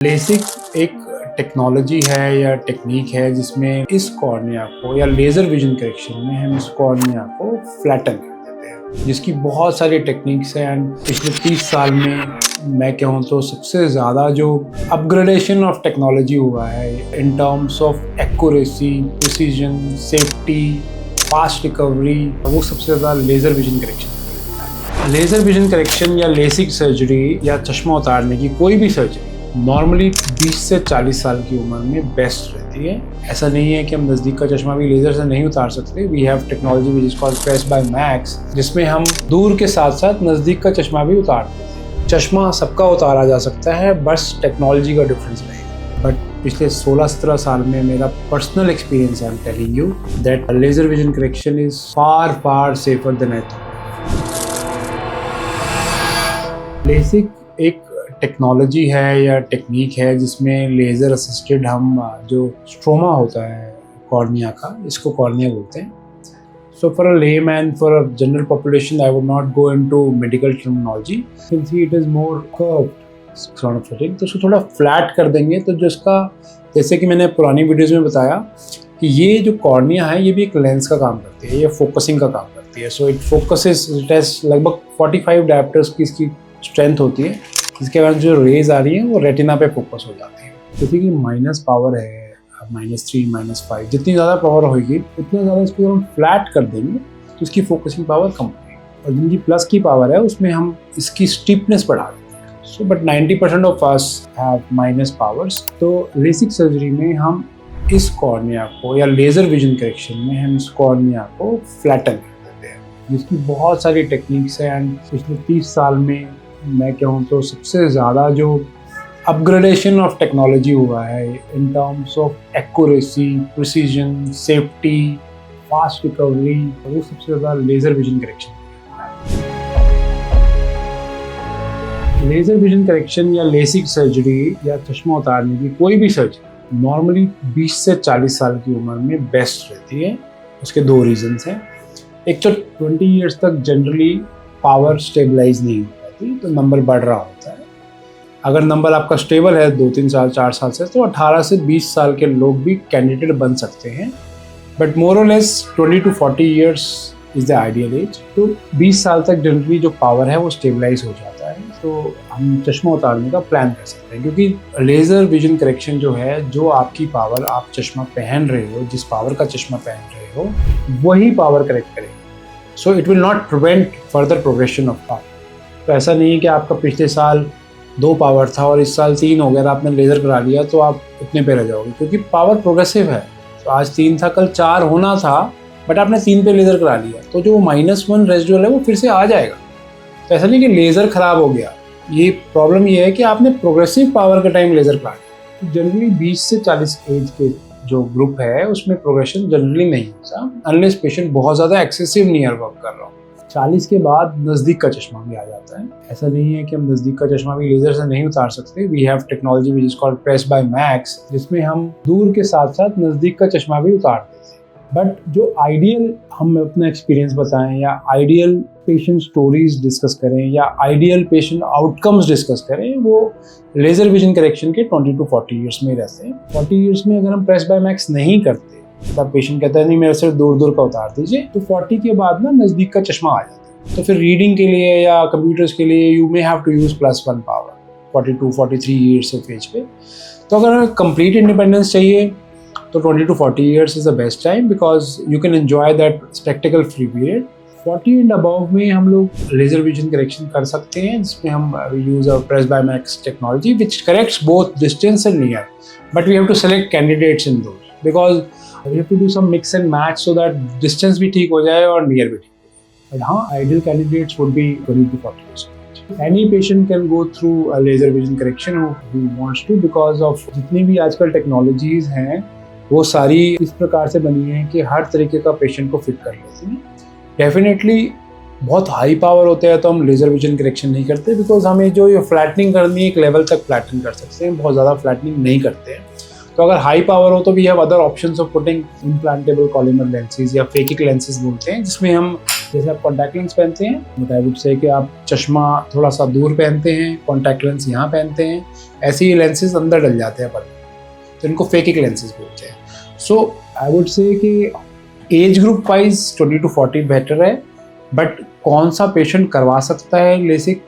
LASIK एक technology है या टेक्निक है जिसमें इस कॉर्निया को या लेज़र विजन करेक्शन में हम इस कॉर्निया को फ्लैटन कर देते हैं, जिसकी बहुत सारी टेक्निक्स हैं। एंड पिछले 30 साल में मैं कहूँ तो सबसे ज़्यादा जो अपग्रेडेशन ऑफ टेक्नोलॉजी हुआ है in terms of accuracy, precision, safety, fast recovery, वो सबसे ज़्यादा laser vision correction. Laser vision correction या लेसिक सर्जरी या चश्मा उतारने की कोई भी सर्जरी नॉर्मली 20 से 40 साल की उम्र में बेस्ट रहती है। ऐसा नहीं है कि हम नज़दीक का चश्मा भी लेज़र से नहीं उतार सकते। We have technology which is called presbymax, जिसमें हम दूर के साथ साथ नज़दीक का चश्मा भी उतारते हैं। चश्मा सबका उतारा जा सकता है, बस टेक्नोलॉजी का डिफरेंस रहेगा। बट पिछले 16-17 साल में मेरा personal experience I am telling you that laser vision correction is far safer than I thought. LASIK एक टेक्नोलॉजी है या टेक्निक है जिसमें लेज़र असिस्टेड हम जो स्ट्रोमा होता है कॉर्निया का, इसको कॉर्निया बोलते हैं। So for a layman, for a general population, I would not go into medical terminology, since it is more curved sort of setting. तो उसको थोड़ा फ्लैट कर देंगे तो जो इसका, जैसे कि मैंने पुरानी वीडियोज़ में बताया कि ये जो कॉर्निया है ये भी एक लेंस का काम करती है, ये फोकसिंग का काम करती है। So it focuses, it has लगभग 45 डायोप्टर्स की इसकी स्ट्रेंथ होती है, जिसके बाद जो रेज आ रही है वो रेटिना पे फोकस हो जाती है। जैसे कि माइनस पावर है, -3, -5, जितनी ज़्यादा पावर होगी उतना ज़्यादा इसको हम फ्लैट कर देंगे तो इसकी फोकसिंग पावर कम होगी। और जिनकी प्लस की पावर है उसमें हम इसकी स्टिफनेस बढ़ा देते हैं। So but 90% of us have minus powers. तो लेसिक सर्जरी में हम इस कॉर्निया को या लेज़र विजन करेक्शन में हम इस कॉर्निया को फ्लैटन कर देते हैं, जिसकी बहुत सारी टेक्निक्स हैं। एंड पिछले 30 साल में मैं कहूँ तो सबसे ज़्यादा जो अपग्रेडेशन ऑफ टेक्नोलॉजी हुआ है in terms of accuracy, precision, safety, fast recovery, वो सबसे ज़्यादा laser vision correction. Laser vision correction या लेसिक सर्जरी या चश्मा उतारने की कोई भी सर्जरी नॉर्मली 20 से 40 साल की उम्र में बेस्ट रहती है। उसके 2 रीजंस हैं। एक तो 20 ईयर्स तक जनरली पावर स्टेबलाइज नहीं होती, तो नंबर बढ़ रहा होता है। अगर नंबर आपका स्टेबल है 2-3 साल 4 साल से, तो 18 से 20 साल के लोग भी कैंडिडेट बन सकते हैं। बट मोर और less 20 to 40 years is the ideal age. तो 20 साल तक जनरली जो पावर है वो स्टेबलाइज हो जाता है, तो हम चश्मा उतारने का प्लान कर सकते हैं। क्योंकि लेज़र विजन करेक्शन जो है, जो आपकी पावर आप चश्मा पहन रहे हो, जिस पावर का चश्मा पहन रहे हो वही पावर करेक्ट करेगी। So it will not prevent further progression of power. तो ऐसा नहीं है कि आपका पिछले साल 2 पावर था और इस साल 3 हो गया, आपने लेज़र करा लिया तो आप इतने पे रह जाओगे, क्योंकि पावर प्रोग्रेसिव है। तो आज 3 था, कल 4 होना था, बट आपने 3 पे लेज़र करा लिया तो जो -1 रेजिडुअल है वो फिर से आ जाएगा। तो ऐसा नहीं कि लेज़र ख़राब हो गया, ये प्रॉब्लम ये है कि आपने प्रोग्रेसिव पावर के टाइम लेज़र करा लिया। तो जनरली 20 से 40 एज के जो ग्रुप है उसमें प्रोग्रेशन जनरली नहीं होता, अनलेस पेशेंट बहुत ज़्यादा एक्सेसिव नियर वर्क कर रहा हो। 40 के बाद नज़दीक का चश्मा भी आ जाता है। ऐसा नहीं है कि हम नज़दीक का चश्मा भी लेज़र से नहीं उतार सकते। We have technology which is called presbymax, जिसमें हम दूर के साथ साथ नज़दीक का चश्मा भी उतार देते हैं। बट जो आइडियल, हम अपना एक्सपीरियंस बताएं या आइडियल पेशेंट स्टोरीज डिस्कस करें या आइडियल पेशेंट आउटकम्स डिस्कस करें, वो लेज़र विजन करेक्शन के 20 to 40 ईयर्स में रहते हैं। 40 ईयर्स में अगर हम प्रेस बाय मैक्स नहीं करते, तब पेशेंट कहता है नहीं मेरा सिर्फ दूर का उतार दीजिए, तो 40 के बाद ना नज़दीक का चश्मा आ जाता है। तो फिर रीडिंग के लिए या कंप्यूटर्स के लिए you may have to use +1 power 42-43 years of age पे। तो अगर कंप्लीट इंडिपेंडेंस चाहिए तो 20 to 40 years is the best time, because you can enjoy that spectacled free period. 40 and above में हम लोग लेज़र विजन करेक्शन कर सकते हैं, जिसमें हम use our presbymax technology which corrects both distance and near. But we have to select candidates in those, because we have to do some mix and match so that distance भी ठीक हो जाए और near भी ठीक हो जाए। But हाँ, ideal candidates would be 20 to 40 years of age. Any patient can go through a laser vision correction who wants to, because of जितनी भी आजकल टेक्नोलॉजीज हैं वो सारी इस प्रकार से बनी हैं कि हर तरीके का पेशेंट को फिट कर लेती हैं। डेफिनेटली बहुत हाई पावर होते हैं तो हम लेज़र विजन करेक्शन नहीं करते, बिकॉज हमें जो ये फ्लैटनिंग करनी है एक लेवल तक फ्लैटन कर सकते हैं, बहुत ज़्यादा फ्लैटनिंग नहीं करते हैं। तो अगर हाई पावर हो तो we have other options of putting implantable collamer lenses या फेकिक लेंसेज बोलते हैं, जिसमें हम जैसे आप कॉन्टैक्ट लेंस पहनते हैं, बट आई वुड से कि आप चश्मा थोड़ा सा दूर पहनते हैं, कॉन्टैक्ट लेंस यहाँ पहनते हैं, ऐसे ही लेंसेज अंदर डल जाते हैं पर, तो इनको फेकिक लेंसेज बोलते हैं। सो आई वुड से कि age group wise 20 to 40 better है, बट कौन सा पेशेंट करवा सकता है LASIK?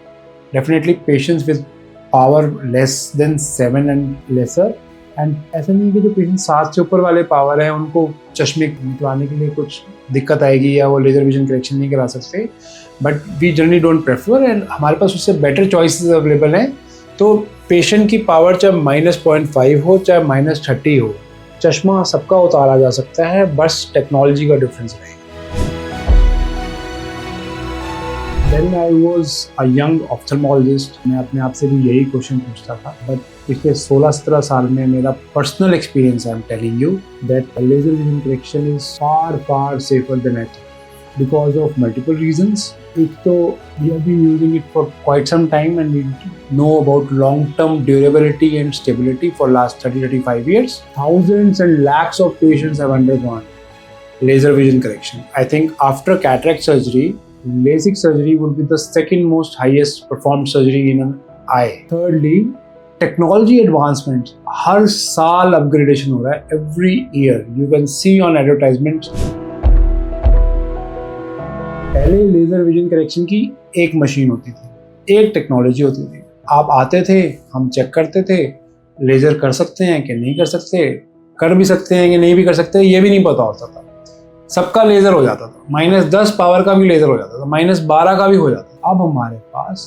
Definitely patients with power less than 7 and lesser. And ऐसा नहीं है कि जो पेशेंट 7 से ऊपर वाले पावर है उनको चश्मे निकलवाने के लिए कुछ दिक्कत आएगी या वो लेजर विजन करेक्शन नहीं करा सकते, but we generally don't prefer, and हमारे पास उससे बेटर चॉइसेस अवेलेबल हैं। तो पेशेंट की पावर चाहे -0.5 हो चाहे -30 हो, चश्मा सबका उतारा जा सकता है, बस टेक्नोलॉजी का डिफरेंस रहेगा। When I was a young ophthalmologist, मैं अपने आप से भी यही क्वेश्चन पूछता था, बट पिछले 16-17 साल में मेरा personal experience I am telling you that laser vision correction is far safer than I thought because of multiple reasons. एक तो we have been using it for quite some time and we know about long term durability and stability for last 30-35 years. Thousands and lakhs of patients have undergone laser vision correction. I think after cataract surgery, LASIK surgery would be the second most highest performed surgery in an eye. Thirdly, technology advancements. हर साल upgradation हो रहा है, every year. You can see on advertisements. पहले laser vision correction की एक machine होती थी, एक टेक्नोलॉजी होती थी। आप आते थे, हम चेक करते थे, लेजर कर सकते हैं कि नहीं कर सकते, कर भी सकते हैं कि नहीं भी कर सकते, ये भी नहीं पता होता था। सबका लेजर हो जाता था, -10 पावर का भी लेजर हो जाता था, -12 का भी हो जाता था। अब हमारे पास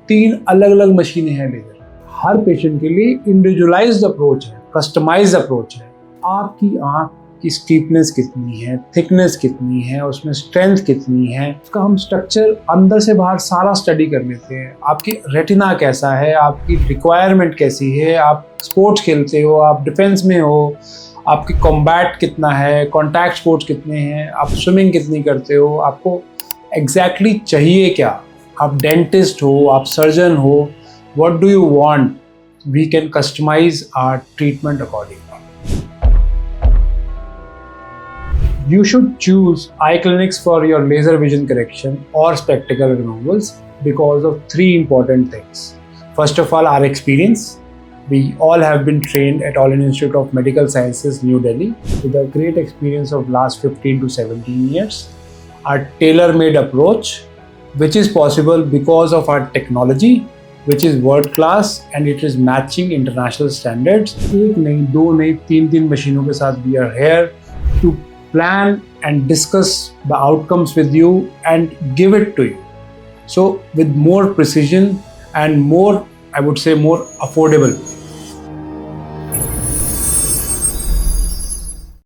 3 अलग अलग मशीनें हैं लेजर। हर पेशेंट के लिए इंडिविजुअलाइज्ड अप्रोच है, कस्टमाइज्ड अप्रोच है। आपकी आंख की स्टीपनेस कितनी है, थिकनेस कितनी है, उसमें स्ट्रेंथ कितनी है, उसका हम स्ट्रक्चर अंदर से बाहर सारा स्टडी कर लेते हैं। आपकी रेटिना कैसा है, आपकी रिक्वायरमेंट कैसी है, आप स्पोर्ट्स खेलते हो, आप डिफेंस में हो, आपकी कॉम्बैट कितना है, कॉन्टैक्ट स्पोर्ट्स कितने हैं, आप स्विमिंग कितनी करते हो, आपको एग्जैक्टली चाहिए क्या, आप डेंटिस्ट हो, आप सर्जन हो, what do you want, we can customise our treatment accordingly. You should choose eye clinics for your laser vision correction or spectacle removals because of 3 important things. First of all, our experience. We all have been trained at All India Institute of Medical Sciences, New Delhi, with a great experience of last 15 to 17 years. Our tailor-made approach, which is possible because of our technology, which is world class and it is matching international standards. एक नहीं, 2 नहीं, 3 मशीनों के साथ we are here to plan and discuss the outcomes with you and give it to you. So with more precision and more, I would say, more affordable.